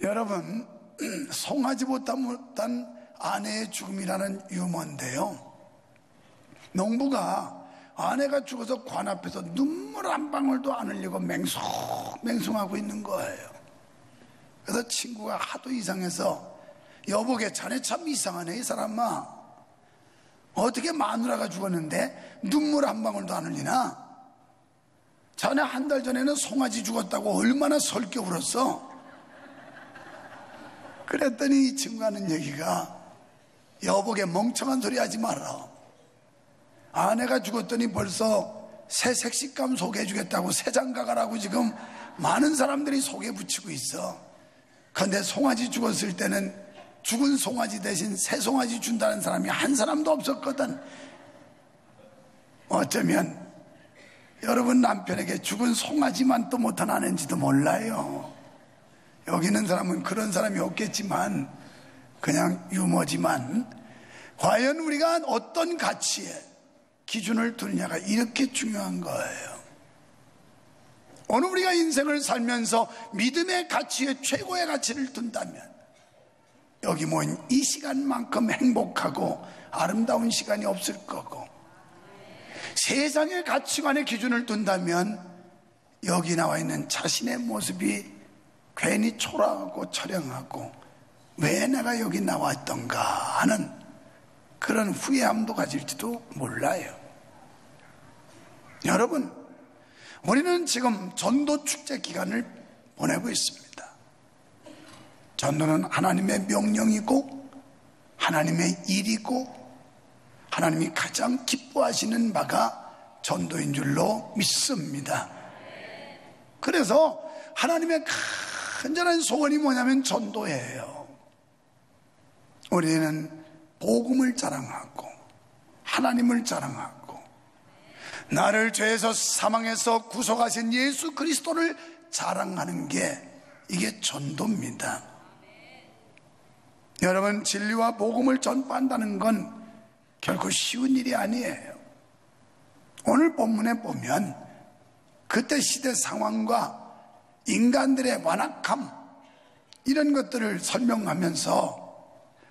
여러분, 송하지 못한 아내의 죽음이라는 유머인데요, 농부가 아내가 죽어서 관 앞에서 눈물 한 방울도 안 흘리고 맹숭맹숭하고 있는 거예요. 그래서 친구가 하도 이상해서, 여보게 자네 참 이상하네 이 사람아, 어떻게 마누라가 죽었는데 눈물 한 방울도 안 흘리나? 자네 한 달 전에는 송아지 죽었다고 얼마나 설겨 울었어? 그랬더니 이 친구가 하는 얘기가, 여보게 멍청한 소리 하지 마라. 아내가 죽었더니 벌써 새 색식감 소개해 주겠다고 새 장가가라고 지금 많은 사람들이 속에 붙이고 있어. 그런데 송아지 죽었을 때는 죽은 송아지 대신 새 송아지 준다는 사람이 한 사람도 없었거든. 어쩌면 여러분 남편에게 죽은 송아지만 또 못한 아내인지도 몰라요. 여기 있는 사람은 그런 사람이 없겠지만 그냥 유머지만, 과연 우리가 어떤 가치에 기준을 두느냐가 이렇게 중요한 거예요. 오늘 우리가 인생을 살면서 믿음의 가치에 최고의 가치를 둔다면 여기 모인 이 시간만큼 행복하고 아름다운 시간이 없을 거고, 세상의 가치관의 기준을 둔다면 여기 나와 있는 자신의 모습이 괜히 초라하고 처량하고 왜 내가 여기 나왔던가 하는 그런 후회함도 가질지도 몰라요. 여러분, 우리는 지금 전도 축제 기간을 보내고 있습니다. 전도는 하나님의 명령이고 하나님의 일이고 하나님이 가장 기뻐하시는 바가 전도인 줄로 믿습니다. 그래서 하나님의 간절한 소원이 뭐냐면 전도예요. 우리는 복음을 자랑하고 하나님을 자랑하고 나를 죄에서 사망에서 구속하신 예수 그리스도를 자랑하는 게 이게 전도입니다. 여러분, 진리와 복음을 전파한다는 건 결코 쉬운 일이 아니에요. 오늘 본문에 보면 그때 시대 상황과 인간들의 완악함, 이런 것들을 설명하면서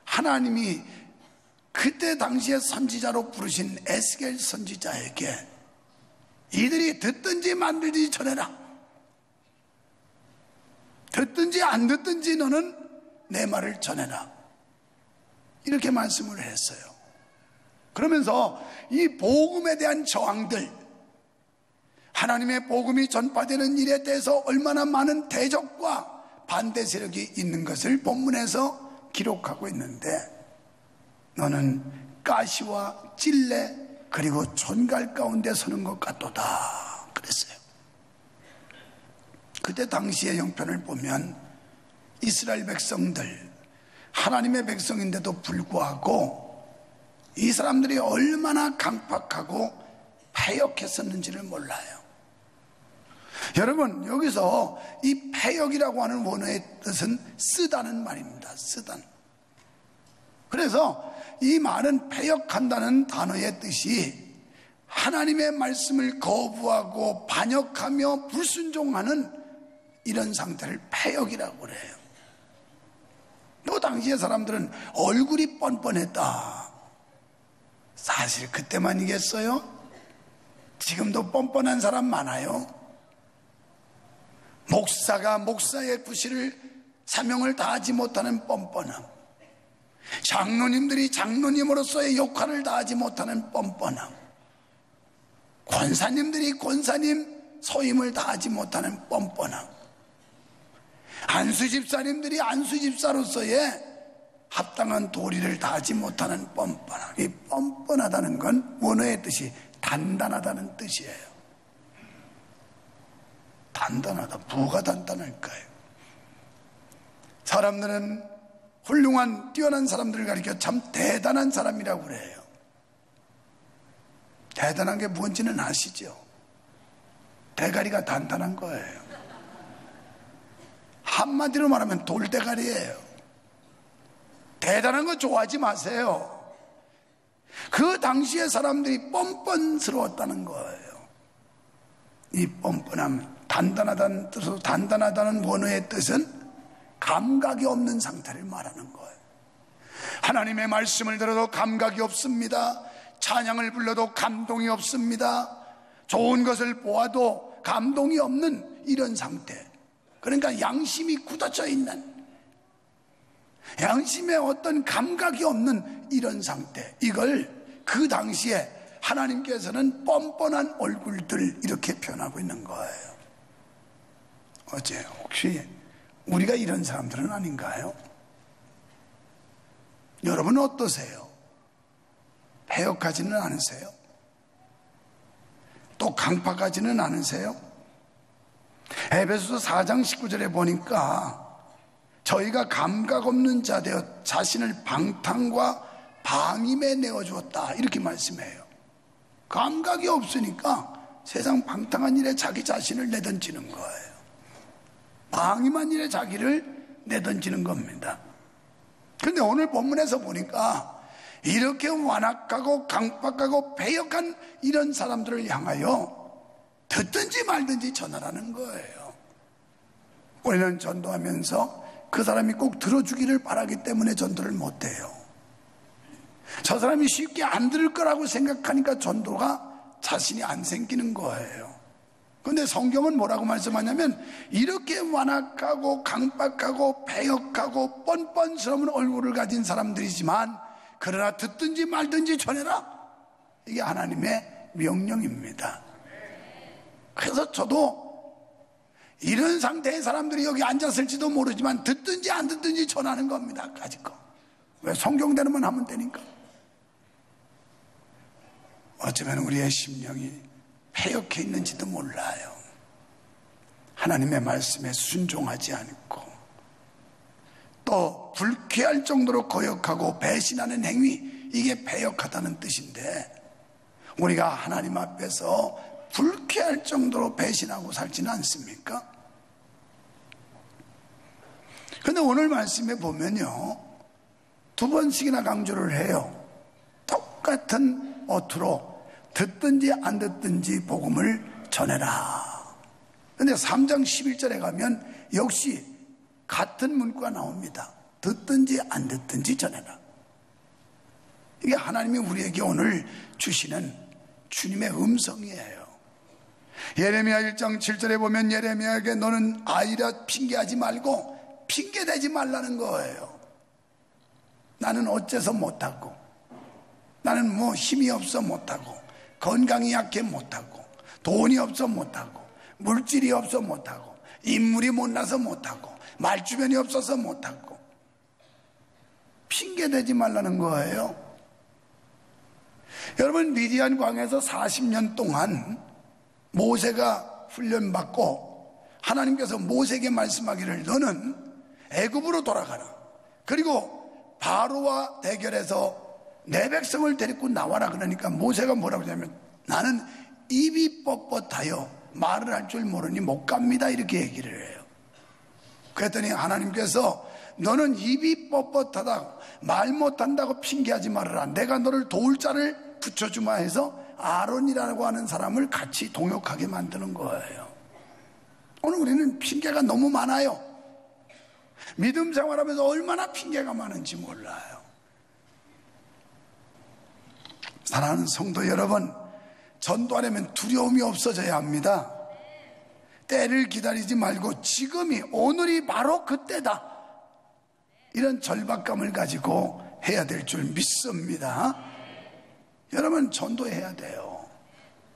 하나님이 그때 당시에 선지자로 부르신 에스겔 선지자에게 이들이 듣든지 만들든지 전해라, 듣든지 안 듣든지 너는 내 말을 전해라, 이렇게 말씀을 했어요. 그러면서 이 복음에 대한 저항들, 하나님의 복음이 전파되는 일에 대해서 얼마나 많은 대적과 반대 세력이 있는 것을 본문에서 기록하고 있는데, 너는 가시와 찔레 그리고 촌갈 가운데 서는 것 같도다 그랬어요. 그때 당시의 형편을 보면 이스라엘 백성들, 하나님의 백성인데도 불구하고 이 사람들이 얼마나 강팍하고 패역했었는지를 몰라요. 여러분, 여기서 이 패역이라고 하는 원어의 뜻은 쓰다는 말입니다. 쓰다. 그래서 이 말은 패역한다는 단어의 뜻이 하나님의 말씀을 거부하고 반역하며 불순종하는 이런 상태를 패역이라고 그래요. 또 당시의 사람들은 얼굴이 뻔뻔했다. 사실 그때만이겠어요? 지금도 뻔뻔한 사람 많아요. 목사가 목사의 구실을 사명을 다하지 못하는 뻔뻔함, 장로님들이 장로님으로서의 역할을 다하지 못하는 뻔뻔함, 권사님들이 권사님 소임을 다하지 못하는 뻔뻔함, 안수집사님들이 안수집사로서의 합당한 도리를 다하지 못하는 뻔뻔함. 이 뻔뻔하다는 건 원어의 뜻이 단단하다는 뜻이에요. 단단하다, 뭐가 단단할까요? 사람들은 훌륭한 뛰어난 사람들을 가리켜 참 대단한 사람이라고 그래요. 대단한 게 뭔지는 아시죠? 대가리가 단단한 거예요. 한마디로 말하면 돌대가리예요. 대단한 거 좋아하지 마세요. 그 당시의 사람들이 뻔뻔스러웠다는 거예요. 이 뻔뻔함, 단단하다는 뜻으로, 단단하다는 원어의 뜻은 감각이 없는 상태를 말하는 거예요. 하나님의 말씀을 들어도 감각이 없습니다. 찬양을 불러도 감동이 없습니다. 좋은 것을 보아도 감동이 없는 이런 상태. 그러니까 양심이 굳어져 있는, 양심에 어떤 감각이 없는 이런 상태. 이걸 그 당시에 하나님께서는 뻔뻔한 얼굴들 이렇게 표현하고 있는 거예요. 어째 혹시 우리가 이런 사람들은 아닌가요? 여러분은 어떠세요? 패역하지는 않으세요? 또 강팍하지는 않으세요? 에베소서 4장 19절에 보니까 저희가 감각 없는 자 되어 자신을 방탕과 방임에 내어주었다 이렇게 말씀해요. 감각이 없으니까 세상 방탕한 일에 자기 자신을 내던지는 거예요. 방임한 일에 자기를 내던지는 겁니다. 그런데 오늘 본문에서 보니까 이렇게 완악하고 강팍하고 배역한 이런 사람들을 향하여 듣든지 말든지 전하라는 거예요. 우리는 전도하면서 그 사람이 꼭 들어주기를 바라기 때문에 전도를 못해요. 저 사람이 쉽게 안 들을 거라고 생각하니까 전도가 자신이 안 생기는 거예요. 그런데 성경은 뭐라고 말씀하냐면 이렇게 완악하고 강박하고 배역하고 뻔뻔스러운 얼굴을 가진 사람들이지만 그러나 듣든지 말든지 전해라. 이게 하나님의 명령입니다. 그래서 저도 이런 상태의 사람들이 여기 앉았을지도 모르지만 듣든지 안 듣든지 전하는 겁니다. 가지고. 왜? 성경대로만 하면 되니까. 어쩌면 우리의 심령이 패역해 있는지도 몰라요. 하나님의 말씀에 순종하지 않고 또 불쾌할 정도로 거역하고 배신하는 행위, 이게 패역하다는 뜻인데 우리가 하나님 앞에서 불쾌할 정도로 배신하고 살지는 않습니까? 그런데 오늘 말씀에 보면요, 두 번씩이나 강조를 해요. 똑같은 어투로 듣든지 안 듣든지 복음을 전해라. 그런데 3장 11절에 가면 역시 같은 문구가 나옵니다. 듣든지 안 듣든지 전해라. 이게 하나님이 우리에게 오늘 주시는 주님의 음성이에요. 예레미야 1장 7절에 보면 예레미야에게 너는 아이라 핑계하지 말고 핑계대지 말라는 거예요. 나는 어째서 못하고, 나는 뭐 힘이 없어 못하고, 건강이 약해 못하고, 돈이 없어 못하고, 물질이 없어 못하고, 인물이 못나서 못하고, 말주변이 없어서 못하고, 핑계대지 말라는 거예요. 여러분, 미디안 광야에서 40년 동안 모세가 훈련받고 하나님께서 모세에게 말씀하기를 너는 애굽으로 돌아가라. 그리고 바로와 대결해서 내 백성을 데리고 나와라. 그러니까 모세가 뭐라고 하냐면 나는 입이 뻣뻣하여 말을 할 줄 모르니 못 갑니다. 이렇게 얘기를 해요. 그랬더니 하나님께서 너는 입이 뻣뻣하다, 말 못한다고 핑계하지 말아라. 내가 너를 도울 자를 붙여주마 해서 아론이라고 하는 사람을 같이 동역하게 만드는 거예요. 오늘 우리는 핑계가 너무 많아요. 믿음 생활하면서 얼마나 핑계가 많은지 몰라요. 사랑하는 성도 여러분, 전도하려면 두려움이 없어져야 합니다. 때를 기다리지 말고 지금이, 오늘이 바로 그때다, 이런 절박감을 가지고 해야 될 줄 믿습니다. 여러분, 전도해야 돼요.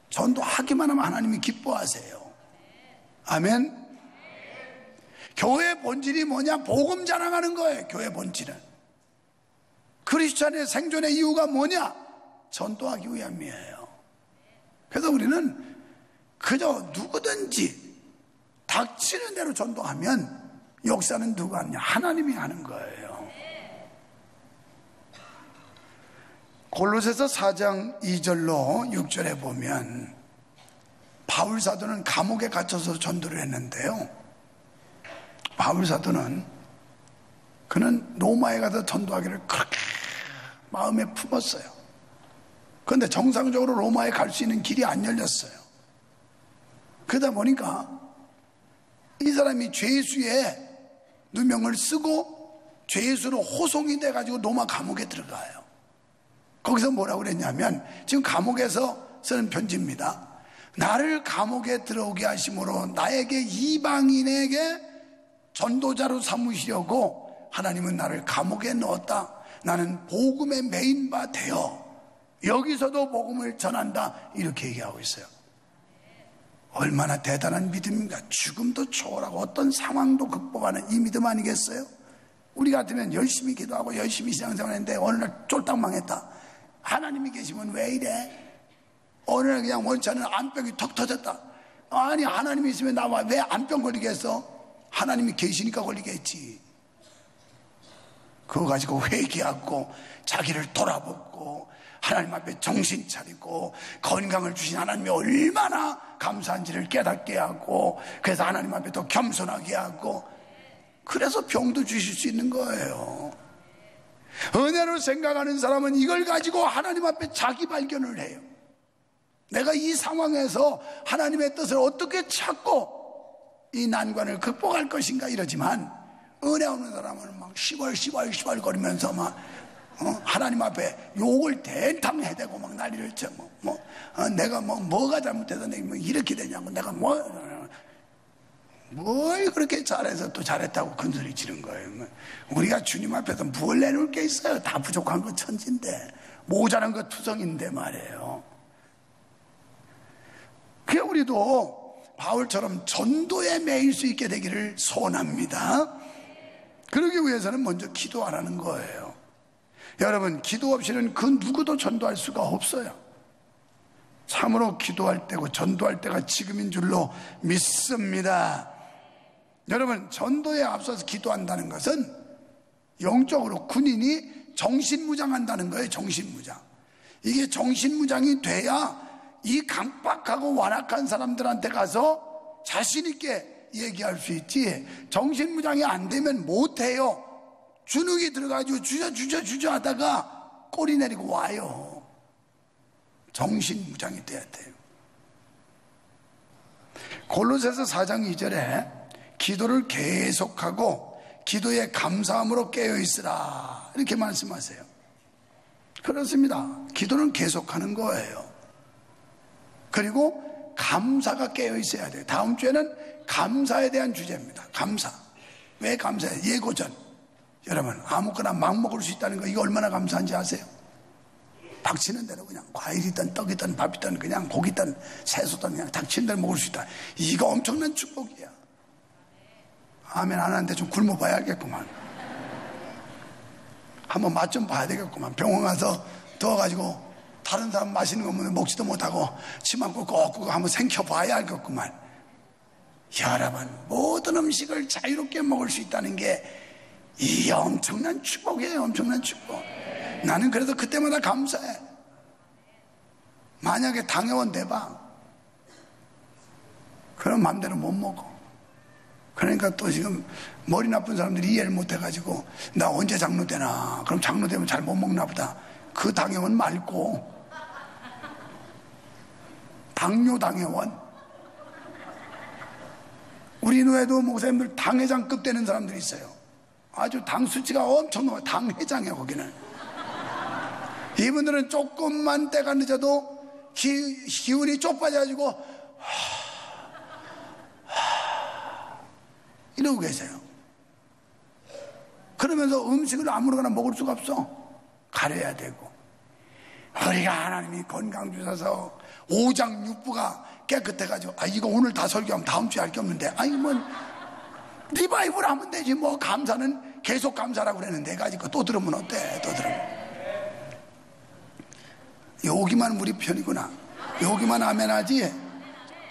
전도하기만 하면 하나님이 기뻐하세요. 아멘. 교회 본질이 뭐냐? 복음 자랑하는 거예요. 교회 본질은. 크리스찬의 생존의 이유가 뭐냐? 전도하기 위함이에요. 그래서 우리는 그저 누구든지 닥치는 대로 전도하면 역사는 누가 하느냐? 하나님이 하는 거예요. 골로새서 4장 2절로 6절에 보면 바울 사도는 감옥에 갇혀서 전도를 했는데요, 바울 사도는 그는 로마에 가서 전도하기를 그렇게 마음에 품었어요. 그런데 정상적으로 로마에 갈 수 있는 길이 안 열렸어요. 그러다 보니까 이 사람이 죄수의 누명을 쓰고 죄수로 호송이 돼가지고 로마 감옥에 들어가요. 거기서 뭐라고 그랬냐면, 지금 감옥에서 쓰는 편지입니다. 나를 감옥에 들어오게 하심으로 나에게 이방인에게 전도자로 삼으시려고 하나님은 나를 감옥에 넣었다. 나는 복음의 메인바 되어 여기서도 복음을 전한다. 이렇게 얘기하고 있어요. 얼마나 대단한 믿음입니까? 죽음도 초월하고 어떤 상황도 극복하는 이 믿음 아니겠어요? 우리 같으면 열심히 기도하고 열심히 신앙생활했는데 어느 날 쫄딱 망했다. 하나님이 계시면 왜 이래? 어느 날 그냥 원치 않은 암병이 턱 터졌다. 아니, 하나님이 있으면 나 왜 암병 걸리겠어? 하나님이 계시니까 걸리겠지. 그거 가지고 회개하고 자기를 돌아보고 하나님 앞에 정신 차리고 건강을 주신 하나님이 얼마나 감사한지를 깨닫게 하고, 그래서 하나님 앞에 더 겸손하게 하고, 그래서 병도 주실 수 있는 거예요. 은혜로 생각하는 사람은 이걸 가지고 하나님 앞에 자기 발견을 해요. 내가 이 상황에서 하나님의 뜻을 어떻게 찾고 이 난관을 극복할 것인가 이러지만, 은혜 없는 사람은 막 시벌 거리면서 막 하나님 앞에 욕을 대탕 해대고 막 난리를 쳐. 내가 뭐가 잘못해서 내가 이렇게 되냐고, 내가 뭘 그렇게 잘해서 또 잘했다고 큰소리 치는 거예요. 우리가 주님 앞에서 뭘 내놓을 게 있어요? 다 부족한 거 천진데, 모자란 거 투성인데 말이에요. 그래, 우리도 바울처럼 전도에 매일 수 있게 되기를 소원합니다. 그러기 위해서는 먼저 기도하라는 거예요. 여러분, 기도 없이는 그 누구도 전도할 수가 없어요. 참으로 기도할 때고 전도할 때가 지금인 줄로 믿습니다. 여러분, 전도에 앞서서 기도한다는 것은 영적으로 군인이 정신무장한다는 거예요. 정신무장. 이게 정신무장이 돼야 이 강박하고 완악한 사람들한테 가서 자신 있게 얘기할 수 있지, 정신무장이 안 되면 못해요. 주눅이 들어가지고 주저 하다가 꼬리 내리고 와요. 정신무장이 돼야 돼요. 골로새서 4장 2절에 기도를 계속하고 기도에 감사함으로 깨어있으라, 이렇게 말씀하세요. 그렇습니다. 기도는 계속하는 거예요. 그리고 감사가 깨어있어야 돼요. 다음 주에는 감사에 대한 주제입니다. 감사. 왜 감사해요? 예고전. 여러분, 아무거나 막 먹을 수 있다는 거, 이거 얼마나 감사한지 아세요? 닥치는 대로 그냥 과일이든 떡이든 밥이든 그냥 고기든 채소든 그냥 닥치는 대로 먹을 수 있다. 이거 엄청난 축복이야. 아멘 안 하는데 좀 굶어봐야겠구만. 한번 맛 좀 봐야 되겠구만. 병원 가서 더워가지고 다른 사람 맛있는 거 먹지도 못하고 침만 꾹꾹 한번 생겨봐야 알겠구만. 여러분, 모든 음식을 자유롭게 먹을 수 있다는 게 이 엄청난 축복이에요. 엄청난 축복. 나는 그래도 그때마다 감사해. 만약에 당해원 대박, 그럼 맘대로 못 먹어. 그러니까 또 지금 머리 나쁜 사람들이 이해를 못 해가지고 나 언제 장로 되나, 그럼 장로 되면 잘 못 먹나 보다. 그 당해원 말고 당뇨 당해원. 우리 교회도 목사님들 당회장급 되는 사람들이 있어요. 아주 당 수치가 엄청 높아요. 당회장이에요. 거기는. 이분들은 조금만 때가 늦어도 기운이 쪽빠져가지고 이러고 계세요. 그러면서 음식을 아무렇게나 먹을 수가 없어. 가려야 되고. 우리가 하나님이 건강 주셔서 오장육부가 깨끗해가지고, 이거 오늘 다 설교하면 다음 주에 할 게 없는데, 리바이벌 하면 되지. 감사는 계속 감사라고 그랬는데, 가지고 또 들으면 어때? 또 들으면. 여기만 우리 편이구나. 여기만 아멘 하지.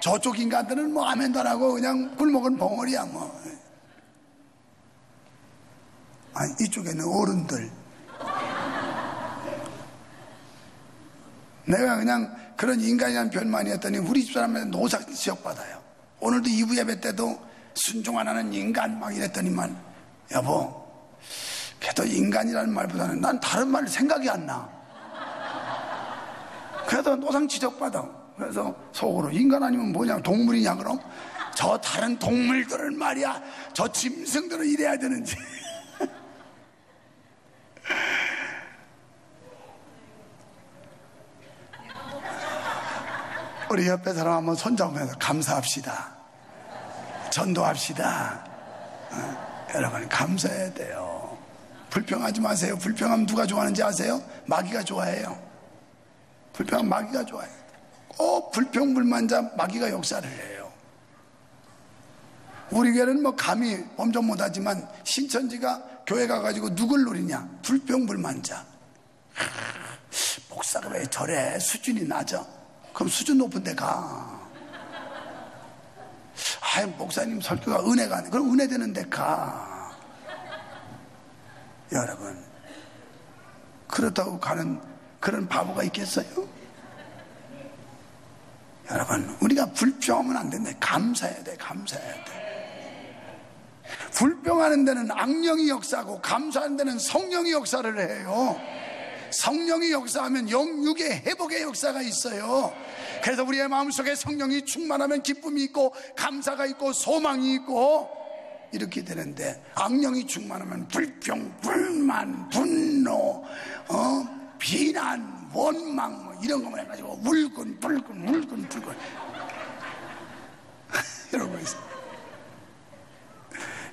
저쪽 인간들은 아멘도 안 하고 그냥 굴먹은 벙어리야, 이쪽에는 어른들. 내가 그냥 그런 인간이라는 별만이 했더니 우리 집사람한테 노사 지적받아요. 오늘도 2부 예배 때도 순종 안 하는 인간 막 이랬더니만, 여보, 그래도 인간이라는 말보다는 난 다른 말 생각이 안 나. 그래도 노상 지적받아. 그래서 속으로 인간 아니면 뭐냐, 동물이냐 그럼? 저 다른 동물들은 말이야, 저 짐승들은 이래야 되는지. 우리 옆에 사람 한번 손잡으면서 감사합시다. 전도합시다. 여러분 감사해야 돼요. 불평하지 마세요. 불평하면 누가 좋아하는지 아세요? 마귀가 좋아해요. 불평하면 마귀가 좋아해요. 꼭 불평불만자 마귀가 역사를 해요. 우리 교회는 뭐 감히 범접 못하지만 신천지가 교회 가가지고 누굴 노리냐? 불평불만자. 목사가 왜 저래? 수준이 낮아. 그럼 수준 높은 데 가. 아이, 목사님 설교가 은혜가 안 돼. 그럼 은혜 되는 데 가. 여러분, 그렇다고 가는 그런 바보가 있겠어요? 여러분, 우리가 불평하면 안 된다. 감사해야 돼. 감사해야 돼. 불평하는 데는 악령이 역사하고 감사하는 데는 성령이 역사를 해요. 성령이 역사하면 영육의 회복의 역사가 있어요. 그래서 우리의 마음속에 성령이 충만하면 기쁨이 있고 감사가 있고 소망이 있고 이렇게 되는데, 악령이 충만하면 불평, 불만, 분노, 비난, 원망 뭐 이런 것만 해가지고 울근 불근 울근 불근 이러고 있어요.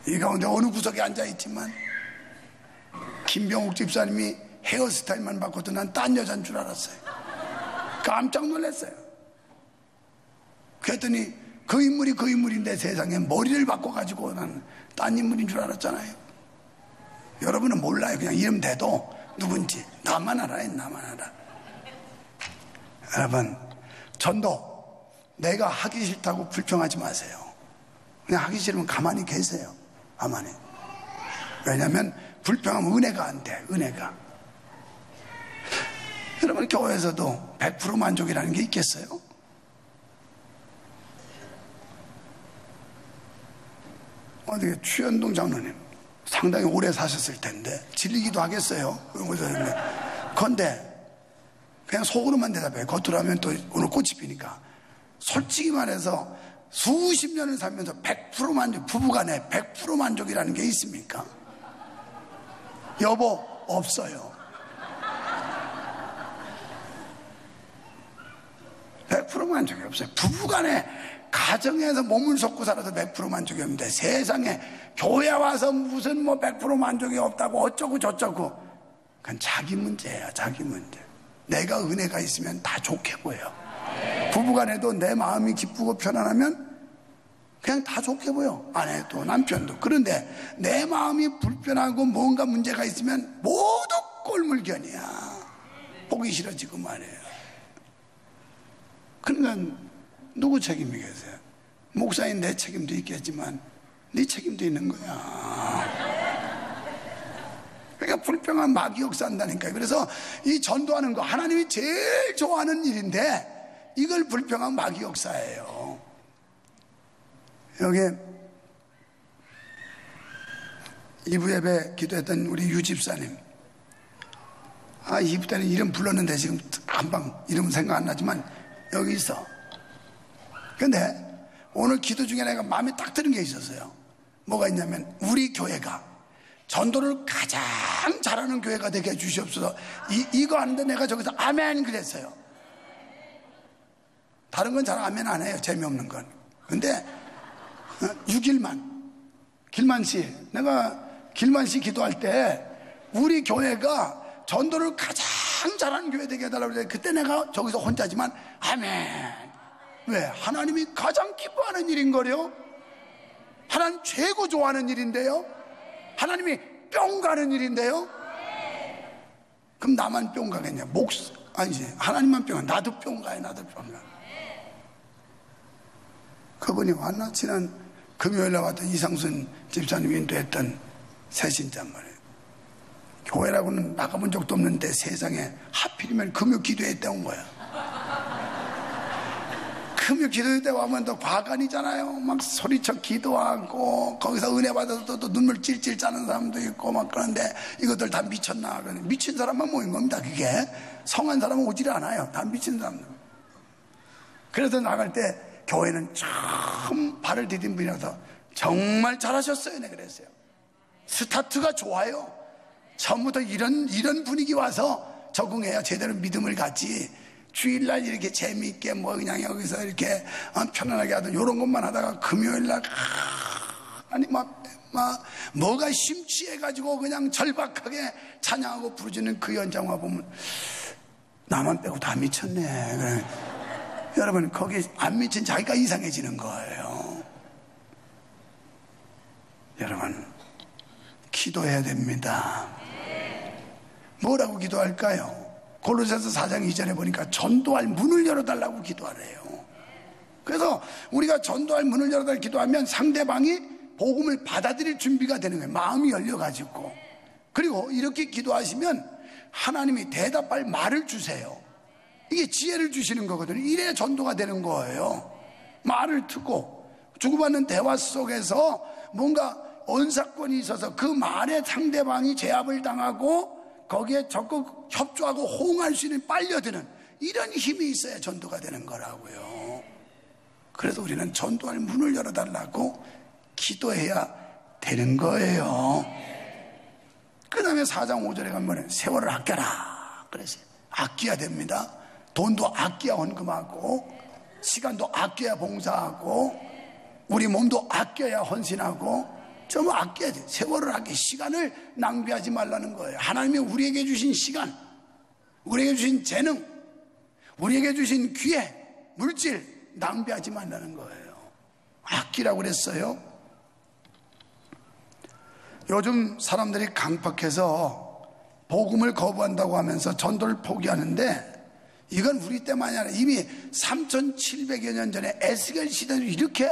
이 가운데 어느 구석에 앉아있지만 김병욱 집사님이 헤어스타일만 바꿔도 난 딴 여자인 줄 알았어요. 깜짝 놀랐어요. 그랬더니 그 인물이 그 인물인데 세상에 머리를 바꿔가지고 난 딴 인물인 줄 알았잖아요. 여러분은 몰라요. 그냥 이름 대도 누군지 나만 알아요. 나만 알아. 여러분, 전도 내가 하기 싫다고 불평하지 마세요. 그냥 하기 싫으면 가만히 계세요. 가만히. 왜냐하면 불평하면 은혜가 안 돼. 은혜가. 여러분, 교회에서도 100% 만족이라는 게 있겠어요? 어디 추현동 장로님 상당히 오래 사셨을 텐데 질리기도 하겠어요. 그런데 그냥 속으로만 대답해요. 겉으로 하면 또 오늘 꽃이 피니까. 솔직히 말해서 수십 년을 살면서 100% 만족, 부부간에 100% 만족이라는 게 있습니까? 여보, 없어요. 100% 만족이 없어요. 부부간에 가정에서 몸을 섞고 살아도 100% 만족이 없는데 세상에 교회 와서 무슨 뭐 100% 만족이 없다고 어쩌고 저쩌고. 그건 자기 문제예요. 자기 문제. 내가 은혜가 있으면 다 좋게 보여. 부부간에도 내 마음이 기쁘고 편안하면 그냥 다 좋게 보여. 아내도 남편도. 그런데 내 마음이 불편하고 뭔가 문제가 있으면 모두 꼴물견이야. 보기 싫어지고 말이에요. 그러니까 누구 책임이겠어요? 목사인 내 책임도 있겠지만 네 책임도 있는 거야. 그러니까 불평한 마귀 역사한다니까요. 그래서 이 전도하는 거 하나님이 제일 좋아하는 일인데 이걸 불평한 마귀 역사예요. 여기 2부 예배 기도했던 우리 유 집사님, 2부 때는 이름 불렀는데 지금 한방 이름은 생각 안 나지만 여기 있어. 근데 오늘 기도 중에 내가 마음에 딱 드는 게 있었어요. 뭐가 있냐면 우리 교회가 전도를 가장 잘하는 교회가 되게 해주시옵소서. 이거 하는데 내가 저기서 아멘 그랬어요. 다른 건 잘 아멘 안 해요. 재미없는 건. 근데 6일만 씨, 내가 길만 씨 기도할 때 우리 교회가 전도를 가장 잘하는 교회 되게 해달라고 그랬는데 그때 내가 저기서 혼자지만 아멘. 왜? 하나님이 가장 기뻐하는 일인거려. 하나님 최고 좋아하는 일인데요. 하나님이 뿅 가는 일인데요. 그럼 나만 뿅 가겠냐? 아니지. 하나님만 뿅 가. 나도 뿅 가요. 나도 뿅 가. 그분이 왔나? 지난 금요일에 왔던 이상순 집사님이 인도했던 새신자 말이에요. 교회라고는 나가본 적도 없는데 세상에 하필이면 금요 기도회 때 온 거야. 금요 기도회 때 와면 또 과간이잖아요. 막 소리쳐 기도하고 거기서 은혜 받아서 또 눈물 찔찔 짜는 사람도 있고 막. 그런데 이것들 다 미쳤나? 미친 사람만 모인 겁니다. 그게 성한 사람은 오질 않아요. 다 미친 사람들. 그래서 나갈 때 교회는 참 발을 디딘 분이라서 정말 잘하셨어요. 네, 그랬어요. 스타트가 좋아요. 처음부터 이런 분위기 와서 적응해야 제대로 믿음을 갖지. 주일날 이렇게 재미있게 뭐 그냥 여기서 이렇게 편안하게 하던 이런 것만 하다가 금요일날 아니 뭐가 심취해가지고 그냥 절박하게 찬양하고 부르짖는 그 현장화 보면 나만 빼고 다 미쳤네. 그래. 여러분 거기 안 미친 자기가 이상해지는 거예요. 여러분 기도해야 됩니다. 뭐라고 기도할까요? 골로새서 4장 2절에 보니까 전도할 문을 열어달라고 기도하래요. 그래서 우리가 전도할 문을 열어달라고 기도하면 상대방이 복음을 받아들일 준비가 되는 거예요. 마음이 열려가지고. 그리고 이렇게 기도하시면 하나님이 대답할 말을 주세요. 이게 지혜를 주시는 거거든요. 이래야 전도가 되는 거예요. 말을 듣고 주고받는 대화 속에서 뭔가 언사권이 있어서 그 말에 상대방이 제압을 당하고 거기에 적극 협조하고 호응할 수 있는 빨려드는 이런 힘이 있어야 전도가 되는 거라고요. 그래서 우리는 전도할 문을 열어달라고 기도해야 되는 거예요. 그 다음에 4장 5절에 가면 세월을 아껴라 그랬어요. 아껴야 됩니다. 돈도 아껴야 헌금하고 시간도 아껴야 봉사하고 우리 몸도 아껴야 헌신하고 좀 아껴야 돼. 세월을 아껴 시간을 낭비하지 말라는 거예요. 하나님이 우리에게 주신 시간, 우리에게 주신 재능, 우리에게 주신 기회, 물질 낭비하지 말라는 거예요. 아끼라고 그랬어요. 요즘 사람들이 강팍해서 복음을 거부한다고 하면서 전도를 포기하는데 이건 우리 때만이 아니라 이미 3700여 년 전에 에스겔 시대로 이렇게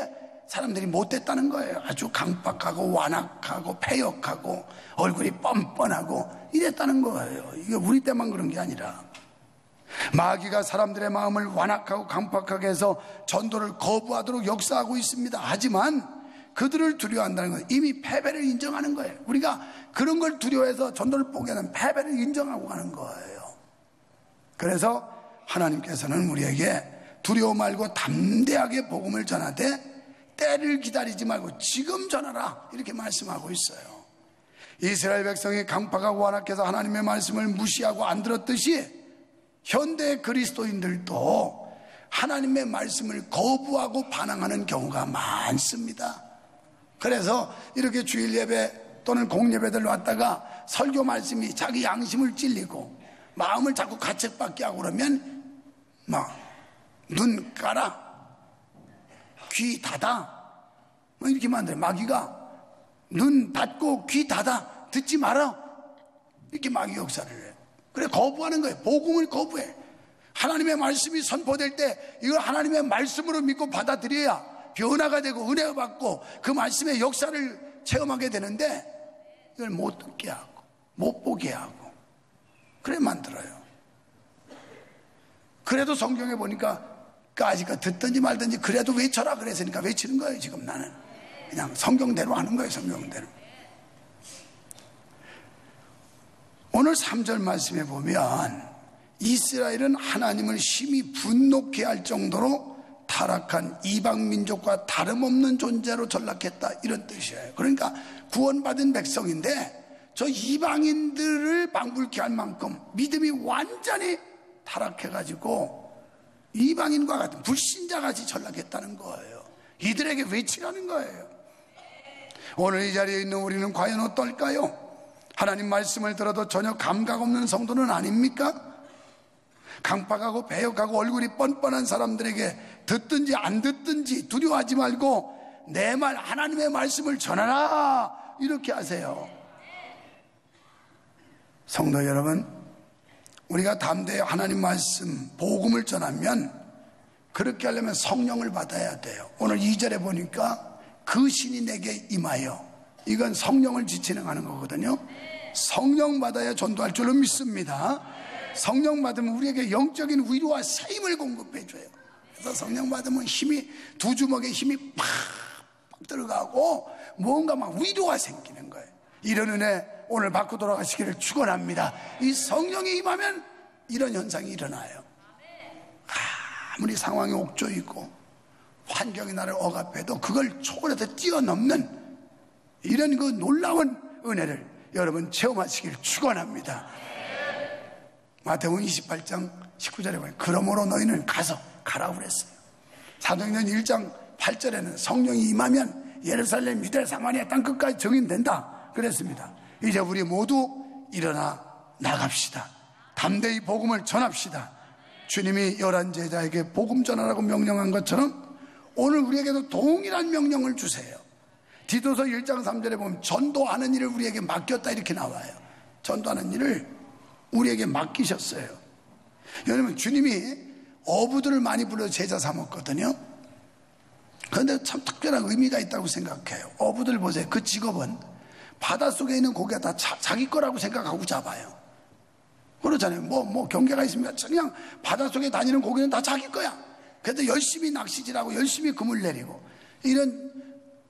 사람들이 못됐다는 거예요. 아주 강박하고 완악하고 패역하고 얼굴이 뻔뻔하고 이랬다는 거예요. 이게 우리 때만 그런 게 아니라 마귀가 사람들의 마음을 완악하고 강박하게 해서 전도를 거부하도록 역사하고 있습니다. 하지만 그들을 두려워한다는 건 이미 패배를 인정하는 거예요. 우리가 그런 걸 두려워해서 전도를 포기하는 패배를 인정하고 가는 거예요. 그래서 하나님께서는 우리에게 두려워 말고 담대하게 복음을 전하되 때를 기다리지 말고 지금 전하라 이렇게 말씀하고 있어요. 이스라엘 백성이 강팍하고 완악해서 하나님의 말씀을 무시하고 안 들었듯이 현대 그리스도인들도 하나님의 말씀을 거부하고 반항하는 경우가 많습니다. 그래서 이렇게 주일 예배 또는 공예배들 왔다가 설교 말씀이 자기 양심을 찔리고 마음을 자꾸 가책받게 하고 그러면 막 눈 깔아 귀 닫아 뭐 이렇게 만들어요. 마귀가 눈 닫고 귀 닫아 듣지 마라 이렇게 마귀 역사를 해요. 그래 거부하는 거예요. 복음을 거부해. 하나님의 말씀이 선포될 때 이걸 하나님의 말씀으로 믿고 받아들여야 변화가 되고 은혜가 받고 그 말씀의 역사를 체험하게 되는데 이걸 못 듣게 하고 못 보게 하고 그래 만들어요. 그래도 성경에 보니까 까지가 듣든지 말든지 그래도 외쳐라 그랬으니까 외치는 거예요. 지금 나는 그냥 성경대로 하는 거예요. 성경대로. 오늘 3절 말씀에 보면 이스라엘은 하나님을 심히 분노케 할 정도로 타락한 이방민족과 다름없는 존재로 전락했다 이런 뜻이에요. 그러니까 구원받은 백성인데 저 이방인들을 방불케 할 만큼 믿음이 완전히 타락해가지고 이방인과 같은 불신자같이 전락했다는 거예요. 이들에게 외치라는 거예요. 오늘 이 자리에 있는 우리는 과연 어떨까요? 하나님 말씀을 들어도 전혀 감각 없는 성도는 아닙니까? 강팍하고 배역하고 얼굴이 뻔뻔한 사람들에게 듣든지 안 듣든지 두려워하지 말고 내 말 하나님의 말씀을 전하라 이렇게 하세요. 성도 여러분, 우리가 담대히 하나님 말씀 복음을 전하면 그렇게 하려면 성령을 받아야 돼요. 오늘 2절에 보니까 그 신이 내게 임하여 이건 성령을 지칭하는 거거든요. 성령 받아야 전도할 줄로 믿습니다. 성령 받으면 우리에게 영적인 위로와 세임을 공급해 줘요. 그래서 성령 받으면 힘이 두 주먹에 힘이 팍 들어가고 뭔가 막 위로가 생기는 거예요. 이런 은혜 오늘 받고 돌아가시기를 축원합니다. 이 성령이 임하면 이런 현상이 일어나요. 아무리 상황이 옥조 있고 환경이 나를 억압해도 그걸 초월해서 뛰어넘는 이런 그 놀라운 은혜를 여러분 체험하시길 축원합니다. 마태복음 28장 19절에 보면 그러므로 너희는 가라고 그랬어요. 사도행전 1장 8절에는 성령이 임하면 예루살렘, 유대, 사마리아 땅 끝까지 증인된다 그랬습니다. 이제 우리 모두 일어나 나갑시다. 담대히 복음을 전합시다. 주님이 11제자에게 복음 전하라고 명령한 것처럼 오늘 우리에게도 동일한 명령을 주세요. 디도서 1장 3절에 보면 전도하는 일을 우리에게 맡겼다 이렇게 나와요. 전도하는 일을 우리에게 맡기셨어요. 여러분, 주님이 어부들을 많이 불러 제자 삼았거든요. 그런데 참 특별한 의미가 있다고 생각해요. 어부들 보세요. 그 직업은 바닷속에 있는 고기가 다 자기 거라고 생각하고 잡아요. 그렇잖아요. 뭐 경계가 있습니다. 그냥 바닷속에 다니는 고기는 다 자기 거야. 그래도 열심히 낚시질하고 열심히 그물 내리고 이런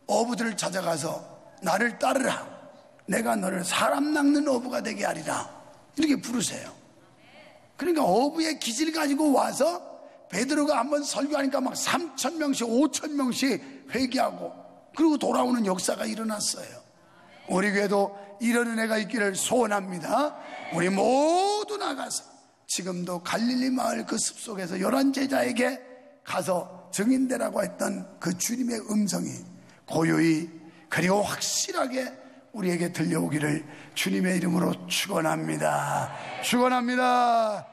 어부들을 찾아가서 나를 따르라. 내가 너를 사람 낚는 어부가 되게 하리라. 이렇게 부르세요. 그러니까 어부의 기질 가지고 와서 베드로가 한번 설교하니까 막 3,000명씩 5,000명씩 회개하고 그리고 돌아오는 역사가 일어났어요. 우리 교회도 이런 은혜가 있기를 소원합니다. 우리 모두 나가서 지금도 갈릴리 마을 그 숲속에서 11제자에게 가서 증인되라고 했던 그 주님의 음성이 고요히 그리고 확실하게 우리에게 들려오기를 주님의 이름으로 축원합니다. 축원합니다.